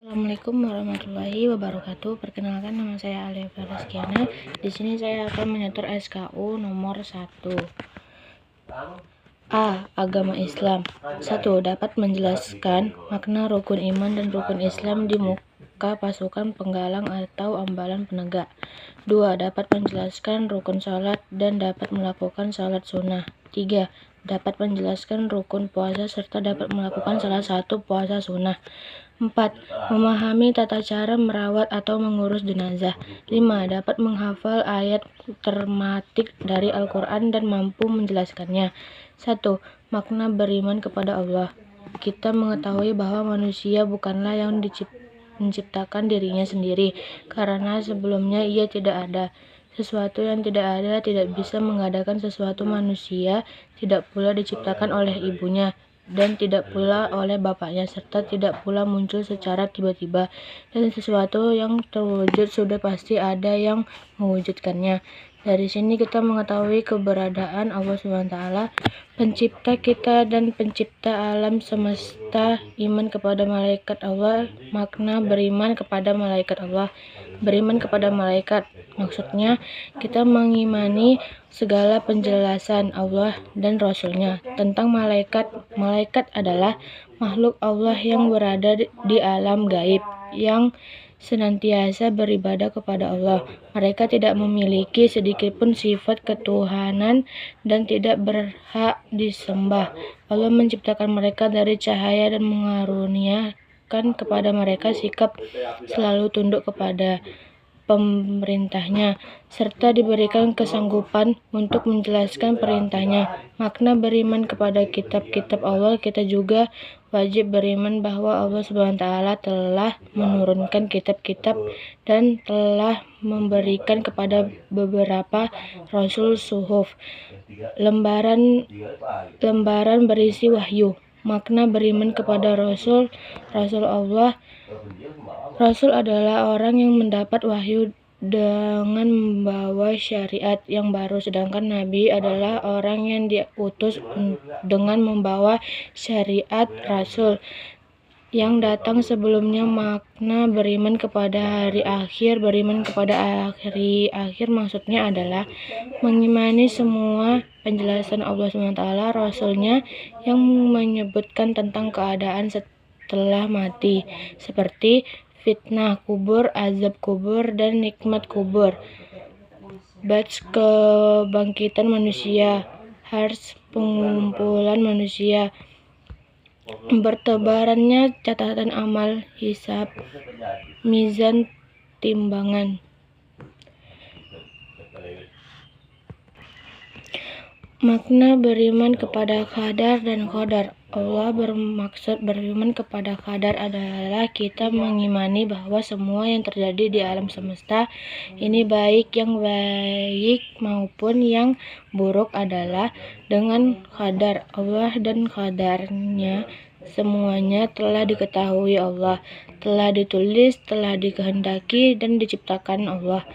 Assalamualaikum warahmatullahi wabarakatuh. Perkenalkan, nama saya Alia Faraskiana. Di sini saya akan menyetor SKU nomor 1. A. Agama Islam. 1. Dapat menjelaskan makna rukun iman dan rukun Islam di muka pasukan penggalang atau ambalan penegak. 2. Dapat menjelaskan rukun salat dan dapat melakukan salat sunnah. 3. Dapat menjelaskan rukun puasa serta dapat melakukan salah satu puasa sunnah. 4. Memahami tata cara merawat atau mengurus jenazah. 5. Dapat menghafal ayat termatik dari Al-Quran dan mampu menjelaskannya. 1. Makna beriman kepada Allah. Kita mengetahui bahwa manusia bukanlah yang menciptakan dirinya sendiri, karena sebelumnya ia tidak ada. Sesuatu yang tidak ada tidak bisa mengadakan sesuatu. Manusia tidak pula diciptakan oleh ibunya dan tidak pula oleh bapaknya, serta tidak pula muncul secara tiba-tiba. Dan sesuatu yang terwujud sudah pasti ada yang mewujudkannya. Dari sini kita mengetahui keberadaan Allah SWT, pencipta kita dan pencipta alam semesta. Iman kepada malaikat Allah. Makna beriman kepada malaikat Allah. Beriman kepada malaikat, maksudnya kita mengimani segala penjelasan Allah dan Rasulnya tentang malaikat. Malaikat adalah makhluk Allah yang berada di alam gaib, yang senantiasa beribadah kepada Allah. Mereka tidak memiliki sedikitpun sifat ketuhanan dan tidak berhak disembah. Allah menciptakan mereka dari cahaya dan mengaruniakan kepada mereka sikap selalu tunduk kepada pemerintahnya, serta diberikan kesanggupan untuk menjelaskan perintahnya. Makna beriman kepada kitab-kitab Allah. Kita juga wajib beriman bahwa Allah SWT telah menurunkan kitab-kitab dan telah memberikan kepada beberapa rasul suhuf, lembaran berisi wahyu. Makna beriman kepada Rasul. Rasul Allah. Rasul adalah orang yang mendapat wahyu dengan membawa syariat yang baru, sedangkan Nabi adalah orang yang diutus dengan membawa syariat Rasul yang datang sebelumnya. Makna beriman kepada hari akhir. Beriman kepada hari akhir maksudnya adalah mengimani semua penjelasan Allah SWT, Rasulnya yang menyebutkan tentang keadaan setelah mati, seperti fitnah kubur, azab kubur, dan nikmat kubur, bats kebangkitan manusia, hars pengumpulan manusia, bertebarannya catatan amal, hisab, mizan timbangan. Makna beriman kepada qadar dan qadar. Allah bermaksud beriman kepada qadar adalah kita mengimani bahwa semua yang terjadi di alam semesta ini, baik yang baik maupun yang buruk, adalah dengan qadar Allah, dan qadarnya semuanya telah diketahui Allah, telah ditulis, telah dikehendaki, dan diciptakan Allah.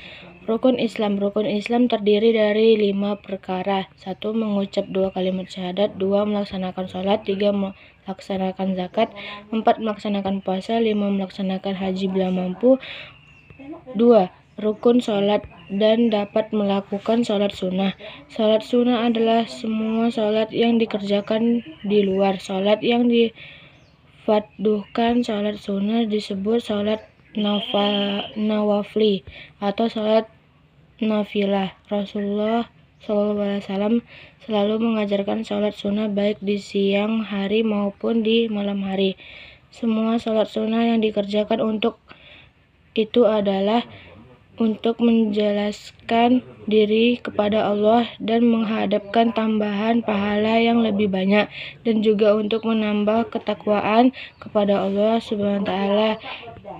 Rukun Islam. Rukun Islam terdiri dari 5 perkara. 1. Mengucap 2 kalimat syahadat. 2. Melaksanakan sholat. 3. Melaksanakan zakat. 4. Melaksanakan puasa. 5. Melaksanakan haji bila mampu. 2. Rukun sholat dan dapat melakukan sholat sunnah. Sholat sunnah adalah semua sholat yang dikerjakan di luar sholat yang difardukan. Sholat sunnah disebut sholat nawafli atau sholat nafilah. Rasulullah SAW selalu mengajarkan sholat sunnah baik di siang hari maupun di malam hari. Semua sholat sunnah yang dikerjakan untuk itu adalah untuk menjelaskan diri kepada Allah dan menghadapkan tambahan pahala yang lebih banyak, dan juga untuk menambah ketakwaan kepada Allah SWT.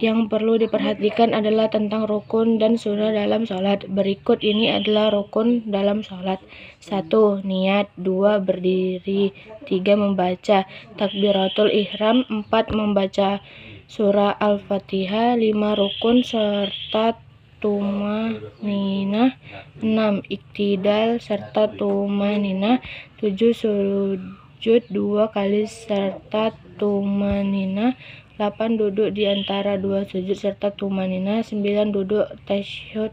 Yang perlu diperhatikan adalah tentang rukun dan sunnah dalam sholat. Berikut ini adalah rukun dalam sholat. 1. Niat. 2. Berdiri. 3. Membaca takbiratul ihram. 4. Membaca surah Al-Fatihah. 5. Rukun serta tumaninah. 6. Iktidal serta tumaninah. 7. Sujud 2 kali serta tumaninah. 8. Duduk di antara dua sujud serta tumanina. 9. Duduk tasyahud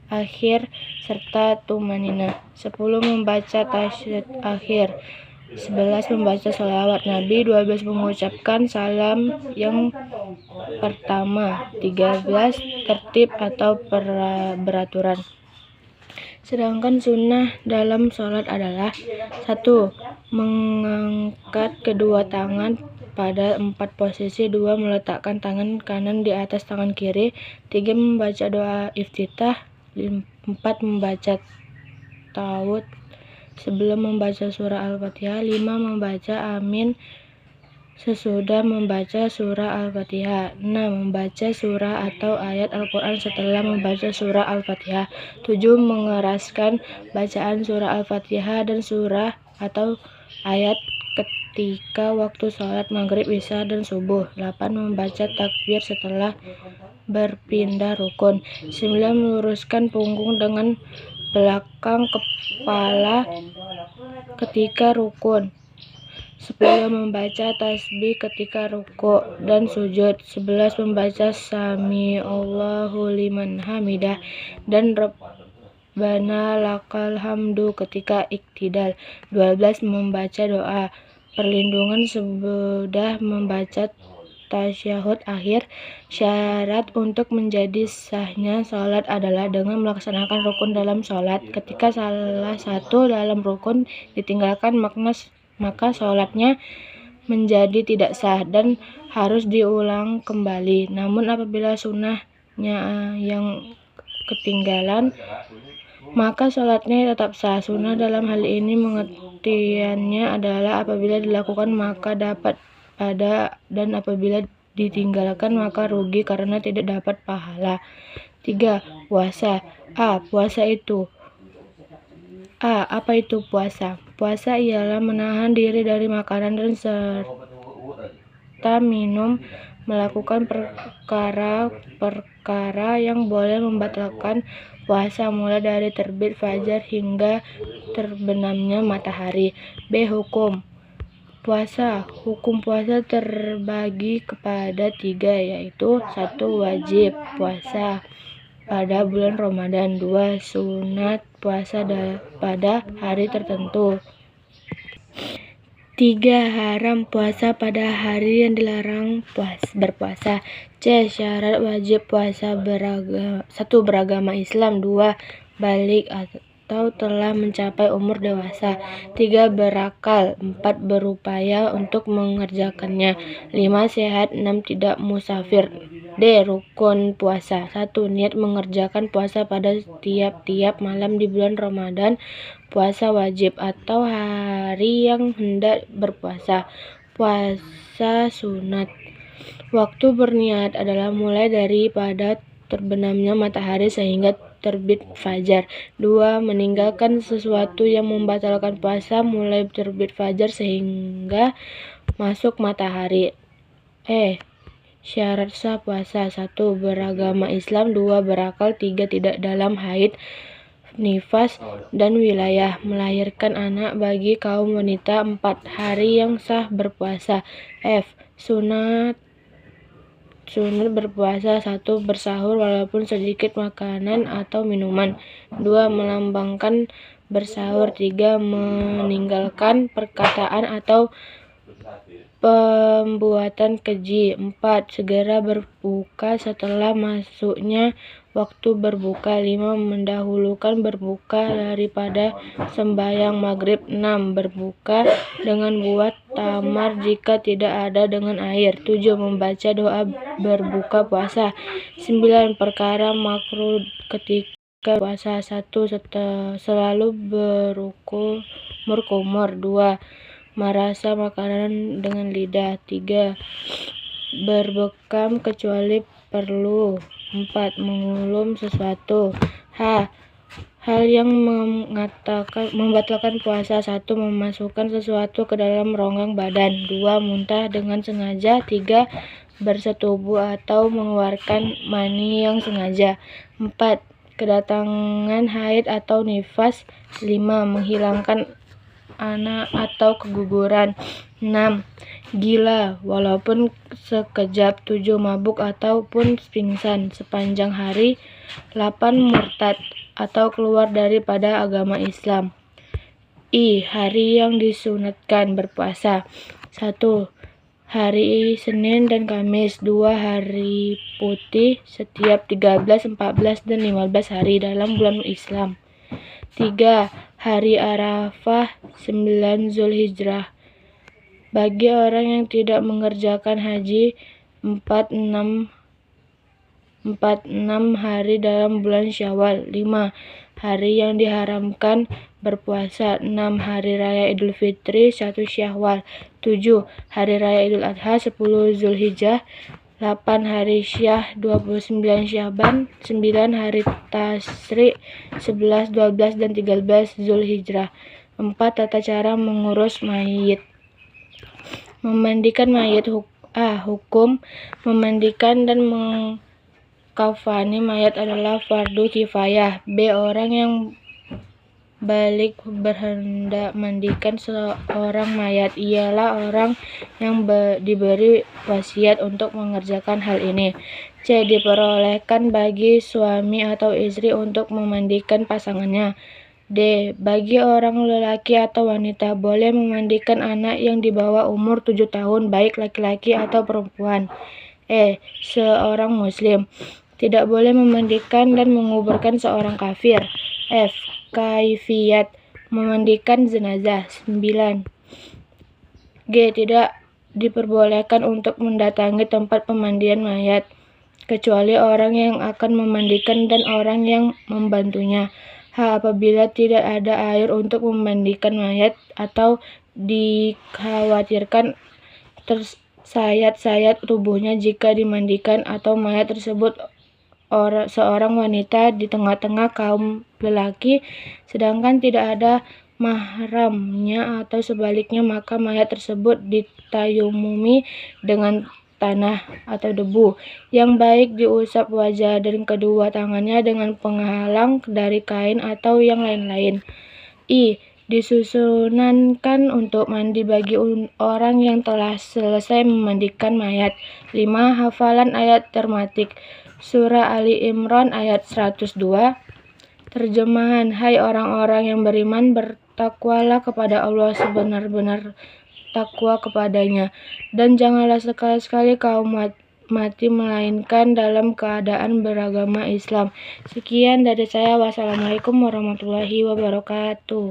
akhir serta tumanina. 10. Membaca tasyahud akhir. 11. Membaca sholawat Nabi. 12. Mengucapkan salam yang pertama. 13. Tertib atau beraturan. Sedangkan sunnah dalam sholat adalah 1. Mengangkat kedua tangan pada 4 posisi. 2. Meletakkan tangan kanan di atas tangan kiri. 3. Membaca doa iftitah. 4. Membaca tawud sebelum membaca surah Al-Fatihah. 5. Membaca amin sesudah membaca surah Al-Fatihah. 6. Membaca surah atau ayat Al-Quran setelah membaca surah Al-Fatihah. 7. Mengeraskan bacaan surah Al-Fatihah dan surah atau ayat ketika waktu sholat maghrib, isya, dan subuh. 8. Membaca takbir setelah berpindah rukun. 9. Meluruskan punggung dengan belakang kepala ketika rukun. 10. Membaca tasbih ketika rukuk dan sujud. 11. Membaca sami Allahu liman hamidah dan Rabbana lakal hamdu ketika iktidal. 12. Membaca doa perlindungan sesudah membaca tasyahud akhir. Syarat untuk menjadi sahnya sholat adalah dengan melaksanakan rukun dalam sholat. Ketika salah satu dalam rukun ditinggalkan, maka sholatnya menjadi tidak sah dan harus diulang kembali. Namun apabila sunnahnya yang ketinggalan, maka sholatnya tetap sah. Sunnah dalam hal ini pengertiannya adalah apabila dilakukan maka dapat pada, dan apabila ditinggalkan maka rugi karena tidak dapat pahala. 3. Puasa. Apa itu puasa? Puasa ialah menahan diri dari makanan dan serta minum, melakukan perkara-perkara yang boleh membatalkan puasa, mulai dari terbit fajar hingga terbenamnya matahari. B. Hukum puasa. Hukum puasa terbagi kepada 3, yaitu 1. Wajib puasa pada bulan Ramadan. 2. Sunat puasa pada hari tertentu. 3. Haram puasa pada hari yang dilarang berpuasa. C. Syarat wajib puasa 1. Beragama Islam. 2. Balik atau telah mencapai umur dewasa. 3. Berakal. 4. Berupaya untuk mengerjakannya. 5. Sehat. 6. Tidak musafir. D. Rukun puasa. 1. Niat mengerjakan puasa pada tiap-tiap malam di bulan Ramadan. Puasa wajib atau hari yang hendak berpuasa. Puasa sunat. Waktu berniat adalah mulai daripada terbenamnya matahari sehingga terbit fajar. 2. Meninggalkan sesuatu yang membatalkan puasa mulai terbit fajar sehingga masuk matahari. Syarat sah puasa. 1. Beragama Islam. 2. Berakal. 3. Tidak dalam haid, nifas, dan wilayah melahirkan anak bagi kaum wanita. 4. Hari yang sah berpuasa. Sunat berpuasa. 1. Bersahur walaupun sedikit makanan atau minuman. 2. Melambangkan bersahur. 3. Meninggalkan perkataan atau pembuatan keji. 4. Segera berbuka setelah masuknya waktu berbuka. 5. Mendahulukan berbuka daripada sembahyang maghrib. 6. Berbuka dengan buah tamar jika tidak ada dengan air. 7. Membaca doa berbuka puasa. 9. Perkara makruh ketika puasa. 1. Selalu berkumur. 2. Merasa makanan dengan lidah. 3. Berbekam kecuali perlu. 4. Mengulum sesuatu. Hal yang membatalkan puasa. 1. Memasukkan sesuatu ke dalam rongga badan. 2. Muntah dengan sengaja. 3. Bersetubuh atau mengeluarkan mani yang sengaja. 4. Kedatangan haid atau nifas. 5. Menghilangkan anak atau keguguran. 6. Gila, walaupun sekejap. 7. Mabuk ataupun pingsan sepanjang hari. 8. Murtad, atau keluar daripada agama Islam. Hari yang disunatkan berpuasa. 1. Hari Senin dan Kamis. 2. Hari putih setiap 13, 14, dan 15 hari dalam bulan Islam. 3. Hari Arafah 9 Zulhijjah. Bagi orang yang tidak mengerjakan haji 46 hari dalam bulan Syawal. 5. Hari yang diharamkan berpuasa. 6. Hari Raya Idul Fitri 1 Syawal. 7. Hari Raya Idul Adha 10 Zulhijjah. 8. Hari Syah 29 Syaban. 9. Hari Tasyrik 11, 12, dan 13 Zulhijjah. 4. Tata cara mengurus mayit. Memandikan mayit. Hukum memandikan dan mengkafani mayat adalah fardu kifayah. B. Orang yang balik berhendak mandikan seorang mayat ialah orang yang diberi wasiat untuk mengerjakan hal ini. C. Diperbolehkan bagi suami atau istri untuk memandikan pasangannya. D. Bagi orang lelaki atau wanita boleh memandikan anak yang di bawah umur 7 tahun, baik laki-laki atau perempuan. Seorang muslim tidak boleh memandikan dan menguburkan seorang kafir. F. Kaifiyat memandikan jenazah. 9. G. Tidak diperbolehkan untuk mendatangi tempat pemandian mayat, kecuali orang yang akan memandikan dan orang yang membantunya. Apabila tidak ada air untuk memandikan mayat atau dikhawatirkan tersayat-sayat tubuhnya jika dimandikan, atau mayat tersebut seorang wanita di tengah-tengah kaum lelaki, sedangkan tidak ada mahramnya atau sebaliknya, maka mayat tersebut ditayamumi dengan tanah atau debu yang baik, diusap wajah dan kedua tangannya dengan penghalang dari kain atau yang lain-lain. Disusunankan untuk mandi bagi orang yang telah selesai memandikan mayat. 5. Hafalan ayat termatik. Surah Ali Imran ayat 102. Terjemahan: Hai orang-orang yang beriman, bertakwalah kepada Allah sebenar-benar takwa kepadanya, dan janganlah sekali-sekali kaum mati melainkan dalam keadaan beragama Islam. Sekian dari saya. Wassalamualaikum warahmatullahi wabarakatuh.